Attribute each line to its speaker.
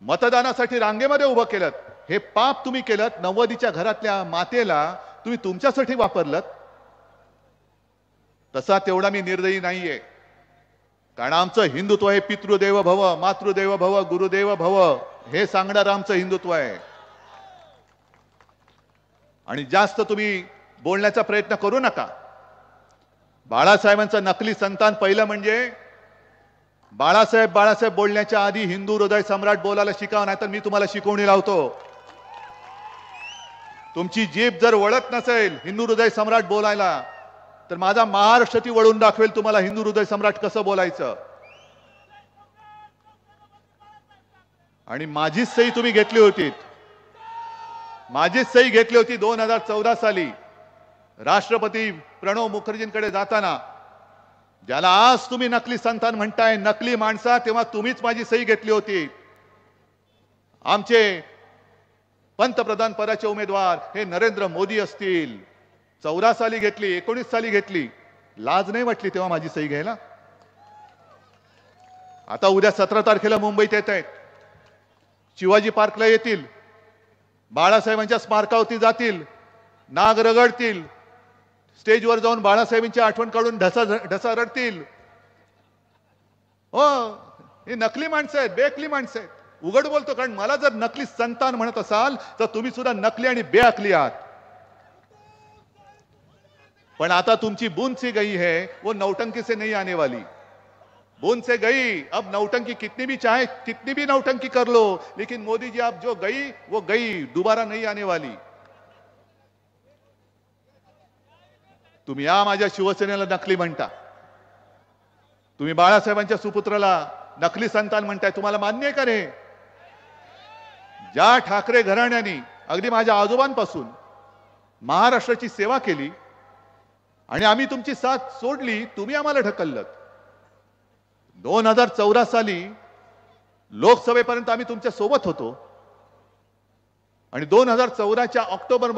Speaker 1: मतदानासाठी रांगेमध्ये उभं केलं, हे पाप तुम्ही केलं। 90च्या घरातल्या मातेला तुम्ही तुमच्यासाठी वापरलं। तसा तेवढा मी निर्दयी नाहीये, कारण आमचं हिंदुत्व हे पितृदेव भव, मातृदेव भव, गुरुदेव भव हे सांगणारं आमचं हिंदुत्व आहे। आणि जास्त तुम्ही बोलण्याचा प्रयत्न करू नका। बाळासाहेबांचं नकली संतान पहिलं म्हणजे बाळासाहेब बोलण्याच्या आधी हिंदू हृदय सम्राट बोलायला शिकावं, नाहीतर मी तुम्हाला शिकवणी लावतो। तुमची जीभ जर वळत नसेल हिंदू हृदय सम्राट बोलायला, तर माझा महाराष्ट्र ती वळून दाखवेल तुम्हाला हिंदू हृदय सम्राट कसं बोलायचं। आणि माझीच सही तुम्ही घेतली होती, माझीच सही घेतली होती 2014 साली राष्ट्रपती प्रणव मुखर्जींकडे जाताना। ज्याला आज तुम्ही नकली संतान म्हणताय, नकली माणसा, तेव्हा तुम्हीच माझी सही घेतली होती। आमचे पंतप्रधान पदाचे उमेदवार हे नरेंद्र मोदी असतील, 14 साली घेतली, 19 साली घेतली, लाज नाही वाटली तेव्हा माझी सही घ्यायला? आता उद्या 17 तारखेला मुंबईत येत आहेत, शिवाजी पार्कला येतील, बाळासाहेबांच्या स्मारकावरती जातील, नाग रगडतील, स्टेजवर जाऊन बाळासाहेबांची आठवण काढून ढसा रडतील। हो, ही नकली माणसं आहेत, बेअकली माणसं आहेत। उघड बोलतो, कारण मला जर नकली संतान म्हणत असाल तर तुम्ही सुद्धा नकली आणि बेअकली आहात। पण आता तुमची बूंद सी गई है, वो नौटंकी से नहीं आने वाली। बूंद से गई, अब नौटंकी कितनी भी चाहे कितनी भी नौटंकी कर लो, लेकिन मोदी जी आप जो गई वो गई, दोबारा नहीं आने वाली। तुम्ही या माझ्या शिवसेनेला नकली म्हणता, तुम्ही बाळासाहेबांच्या सुपुत्राला नकली संतान म्हणताय, तुम्हाला मान्य आहे का रे? ज्या ठाकरे घराण्यानी अगदी माझ्या आजोबांपासून महाराष्ट्राची सेवा केली आणि आम्ही तुमची साथ सोडली, तुम्ही आम्हाला ढकललं। 2014 साली लोकसभेपर्यंत आम्ही तुमच्या सोबत होतो आणि 2014च्या ऑक्टोबर